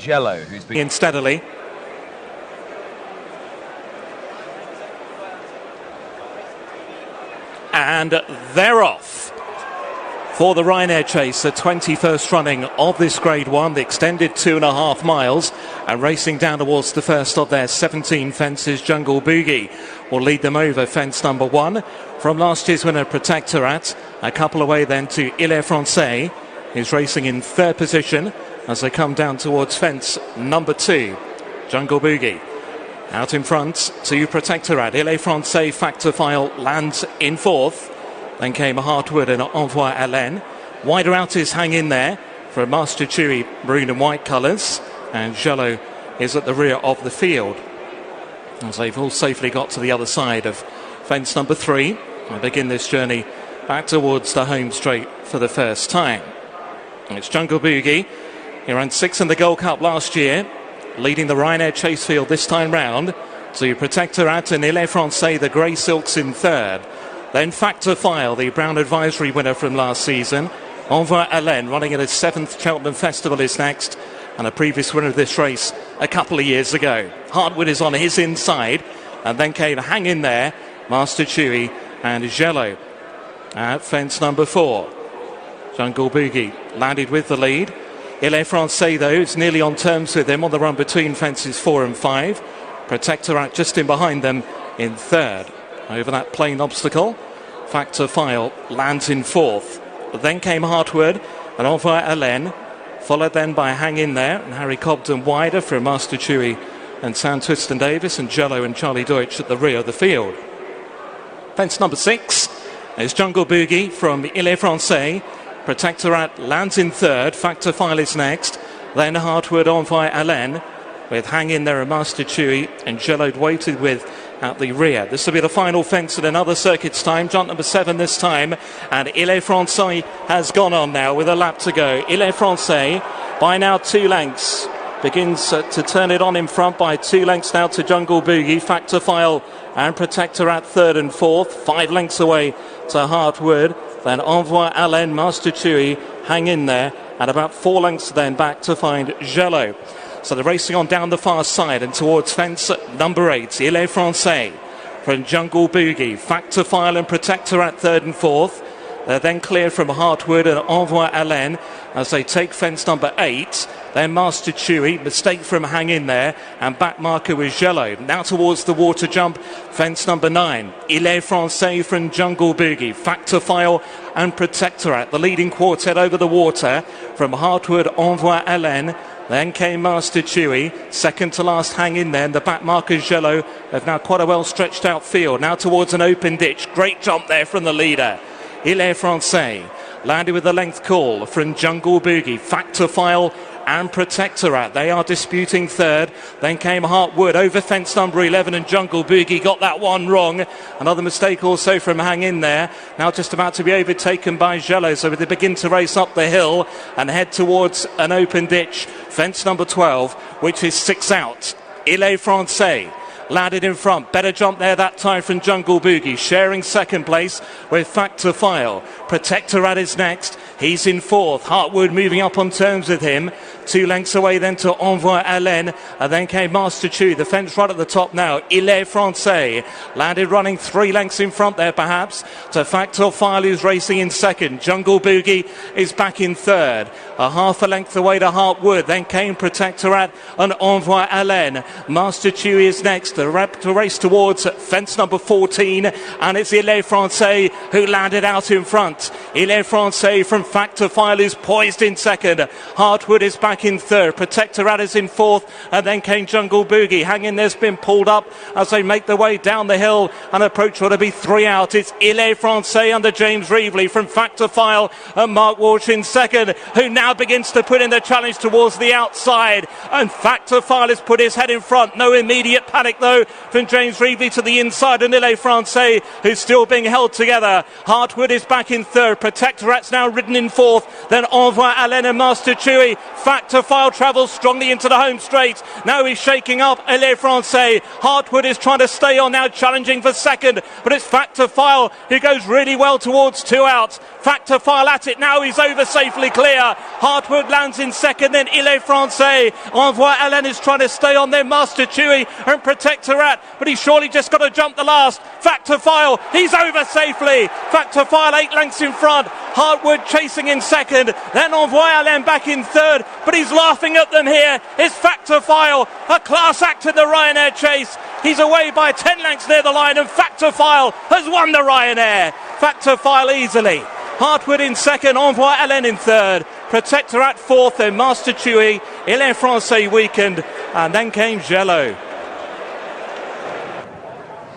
Jello, who's been in steadily. And they're off for the Ryanair Chase, the 21st running of this Grade 1, the extended 2.5 miles, and racing down towards the first of their 17 fences. Jungle Boogie will lead them over fence number 1 from last year's winner Protectorat. A couple away then to Il Est Francais, who's racing in third position as they come down towards fence number 2. Jungle Boogie out in front to Protectorat. Il Est Francais Factor File lands in fourth. Then came Hartwood and Envoi Allen. Wider out is Hang In There from Master Chewy, maroon and white colours. And Jello is at the rear of the field, as they've all safely got to the other side of fence number 3 and begin this journey back towards the home straight for the first time. It's Jungle Boogie. He ran 6th in the Gold Cup last year, leading the Ryanair Chase field this time round. To Protectorat and Il Est Francais, the Grey Silks in third. Then Factor File, the Brown Advisory winner from last season. Envoi Allen, running at his 7th Cheltenham Festival, is next, and a previous winner of this race a couple of years ago. Hartwood is on his inside, and then came Hang In There, Master Chewy and Jello at fence number 4. Jungle Boogie landed with the lead. Il Est Francais, though, is nearly on terms with him on the run between fences 4 and 5. Protectorat just in behind them in third. Over that plain obstacle, Factor File lands in fourth. But then came Hartwood and Envoi Allen, followed then by Hang In There and Harry Cobden wider from Master Chewy and Sam Twiston Davis, and Jello and Charlie Deutsch at the rear of the field. Fence number 6 is Jungle Boogie from Il Est Francais. Protectorat lands in third. Factor File is next. Then Hartwood, Envoi Allen, with Hang In There and Master Chewy and Jello weighted with at the rear. This will be the final fence at another circuit's time. Jump number 7 this time, and Il Est Francais has gone on now with a lap to go. Il Est Francais by now 2 lengths begins to turn it on in front by 2 lengths now to Jungle Boogie. Factor File and Protectorat third and fourth, 5 lengths away to Hartwood. Then Envoi Allen, Master Chewy, Hang In There, and about 4 lengths then back to find Jello. So they're racing on down the far side and towards fence number 8. Il Est Francais from Jungle Boogie. Factor File and Protectorat third and fourth. They're then clear from Hartwood and Envoi Allen as they take fence number 8. Then Master Chewy, mistake from Hang In There, and back marker with Jello. Now towards the water jump, fence number 9. Il Est Francais from Jungle Boogie. Factor File and Protectorat, the leading quartet over the water from Hartwood, Envoi Allen. Then came Master Chewy, second to last Hang In There, and the back markers Jello have now quite a well stretched out field. Now towards an open ditch. Great jump there from the leader. Il Est Francais landed with the length call from Jungle Boogie. Factor File and Protectorat, they are disputing third. Then came Hartwood over fence number 11, and Jungle Boogie got that one wrong. Another mistake also from Hang In There. Now just about to be overtaken by Jello, so they begin to race up the hill and head towards an open ditch. Fence number 12, which is 6 out. Il Est Francais landed in front. Better jump there that time from Jungle Boogie, sharing second place with Factor File. Protectorat is next. He's in fourth. Hartwood moving up on terms with him. 2 lengths away then to Envoi Allen. And then came Master Chewy. The fence right at the top now. Il Est Francais landed running 3 lengths in front there perhaps to Factor File, who's racing in second. Jungle Boogie is back in third. A half a length away to Hartwood. Then came Protectorat and Envoi Allen. Master Chewy is next. The race towards fence number 14. And it's Il Est Francais who landed out in front. Il Est Francais from Factor File is poised in second. Hartwood is back in third. Protectorat is in fourth, and then came Jungle Boogie. Hang In There's been pulled up as they make their way down the hill and approach what will be 3 out. It's Il Est Francais under James Reevely from Factor File and Mark Walsh in second, who now begins to put in the challenge towards the outside, and Factor File has put his head in front. No immediate panic though though, from James Reevey to the inside, and Ile Francais, who's still being held together. Hartwood is back in third. Protectorat's now ridden in fourth. Then Envoi Allen and Master Chewy. Factor File travels strongly into the home straight. Now he's shaking up Ile Francais. Hartwood is trying to stay on now, challenging for second, but it's Factor File who goes really well towards 2 out. Factor File at it now, he's over safely clear. Hartwood lands in second, then Ile Francais. Envoi Allen is trying to stay on there, Master Chewy and Protectorat, but he's surely just got to jump the last. Factor File, he's over safely. Factor File 8 lengths in front. Hartwood chasing in second, then Envoi Allen back in third, but he's laughing at them here. It's Factor File, a class act in the Ryanair Chase. He's away by 10 lengths near the line, and Factor File has won the Ryanair. Factor File easily. Hartwood in second, Envoi Allen in third, Protectorat fourth, then Master Chewy, Ile Francais weakened, and then came Jello.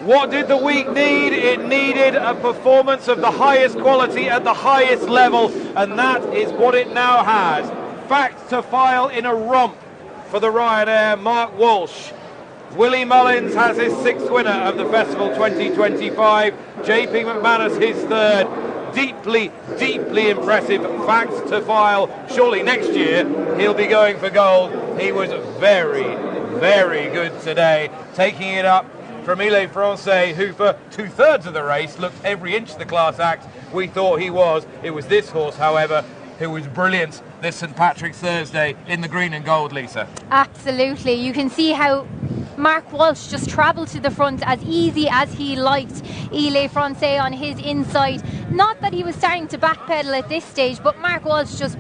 What did the week need? It needed a performance of the highest quality at the highest level, and that is what it now has. Factor File in a romp for the Ryanair, Mark Walsh. Willie Mullins has his 6th winner of the Festival 2025. JP McManus his 3rd. Deeply, deeply impressive Factor File. Surely next year he'll be going for gold. He was very, very good today, taking it up from Ile Francais, who for 2/3 of the race looked every inch the class act we thought he was. It was this horse, however, who was brilliant this St Patrick's Thursday in the green and gold, Lisa. Absolutely. You can see how Mark Walsh just travelled to the front as easy as he liked. Ile Francais on his inside. Not that he was starting to backpedal at this stage, but Mark Walsh just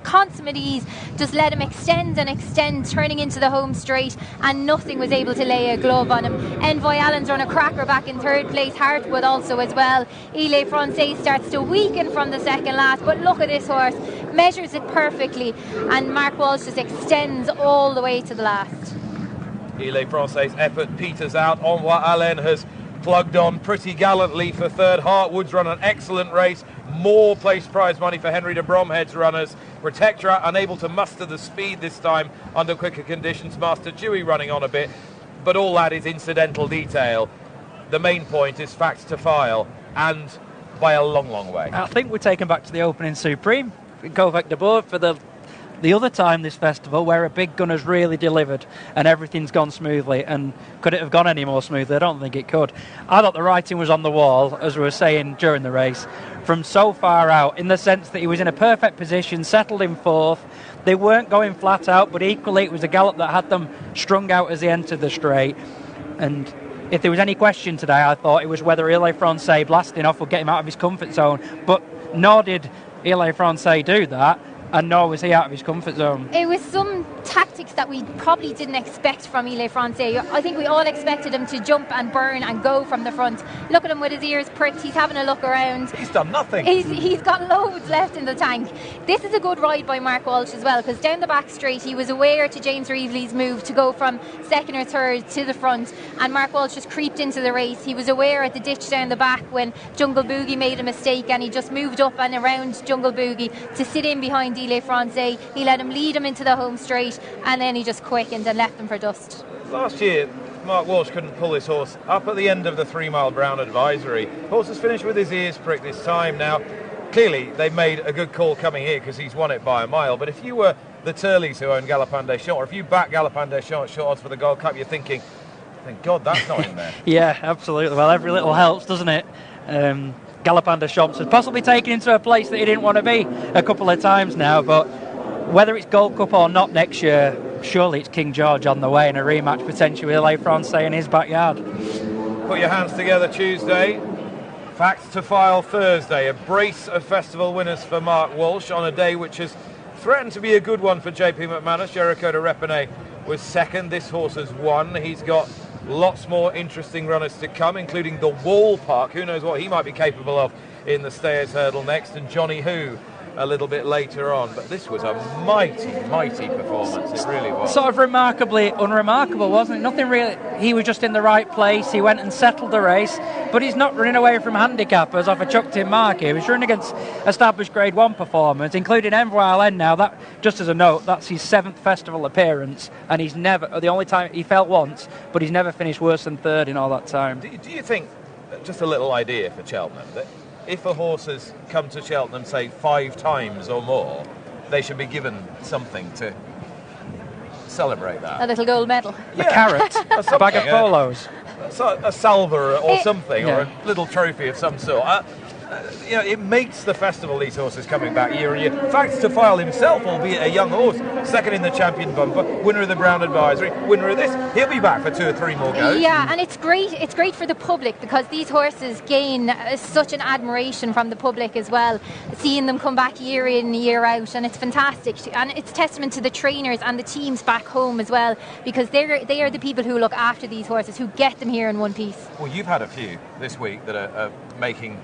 consummate ease, just let him extend and extend, turning into the home straight, and nothing was able to lay a glove on him. Envoi Allen's run a cracker back in third place, Hartwood also as well. Ile Francais starts to weaken from the second last, but look at this horse, measures it perfectly, and Mark Walsh just extends all the way to the last. Ile Francais' effort peters out. Envoi Allen has plugged on pretty gallantly for third. Hartwood's run an excellent race. More place prize money for Henry de Bromhead's runners. Protectorat unable to muster the speed this time under quicker conditions. Master Chewy running on a bit, but all that is incidental detail. The main point is Factor File, and by a long, long way. I think we're taken back to the opening Supreme. We go back to board for the other time this festival where a big gun has really delivered and everything's gone smoothly. And could it have gone any more smoothly? I don't think it could. I thought the writing was on the wall, as we were saying during the race, from so far out, in the sense that he was in a perfect position, settled in fourth. They weren't going flat out, but equally it was a gallop that had them strung out as they entered the straight. And if there was any question today, I thought it was whether Ile Francais blasting off would get him out of his comfort zone, but nor did Ile Francais do that, and nor was he out of his comfort zone. It was some tactics that we probably didn't expect from Ile Francais. I think we all expected him to jump and burn and go from the front. Look at him with his ears pricked, he's having a look around. He's done nothing. He's got loads left in the tank. This is a good ride by Mark Walsh as well, because down the back straight he was aware to James Reevely's move to go from second or third to the front, and Mark Walsh just creeped into the race. He was aware at the ditch down the back when Jungle Boogie made a mistake, and he just moved up and around Jungle Boogie to sit in behind Ile Francais. He let him lead him into the home straight, and then he just quickened and left him for dust. Last year, Mark Walsh couldn't pull this horse up at the end of the 3 Mile Brown advisory. Horse has finished with his ears pricked this time. Now, clearly, they've made a good call coming here because he's won it by a mile. But if you were the Turleys who own Galopin des Champs, or if you back Galopin des Champs at short odds for the Gold Cup, you're thinking, thank God that's not in there. Yeah, absolutely. Well, every little helps, doesn't it? Galopin des Champs has possibly taken him to a place that he didn't want to be a couple of times now, but whether it's Gold Cup or not next year, surely it's King George on the way and a rematch potentially with Ile Francais in his backyard. Put your hands together Tuesday. Factor File Thursday. A brace of festival winners for Mark Walsh on a day which has threatened to be a good one for JP McManus. Jericho de Repenay was second. This horse has won. He's got lots more interesting runners to come, including the Wall Park. Who knows what he might be capable of in the Stayers Hurdle next. And Johnny Who a little bit later on. But this was a mighty, mighty performance. It really was. Sort of remarkably unremarkable, wasn't it? Nothing really. He was just in the right place. He went and settled the race, but he's not running away from handicappers off a chucked-in mark here. He's running against established Grade 1 performers, including Envoi Allen now. That, just as a note, that's his 7th festival appearance, and he's never, the only time he fell once, but he's never finished worse than 3rd in all that time. Do you think, just a little idea for Cheltenham, that if a horse has come to Cheltenham, say 5 times or more, they should be given something to celebrate that? A little gold medal. A carrot, a bag of polos. A salver or something, or a little trophy of some sort. It makes the festival, these horses coming back year on year. Facts to File himself, albeit a young horse, 2nd in the champion bumper, winner of the Brown Advisory, winner of this. He'll be back for 2 or 3 more goes. Yeah, and it's great. It's great for the public because these horses gain such an admiration from the public as well, seeing them come back year in, year out, and it's fantastic. And it's testament to the trainers and the teams back home as well, because they are the people who look after these horses, who get them here in one piece. Well, you've had a few this week that are making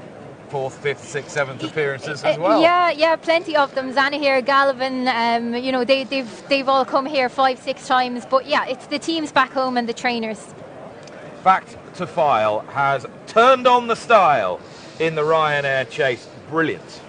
4th, 5th, 6th, 7th appearances as well. Yeah, plenty of them. Zanahir, Galvin, they've all come here 5, 6 times. But yeah, it's the teams back home and the trainers. Fact to File has turned on the style in the Ryanair Chase. Brilliant.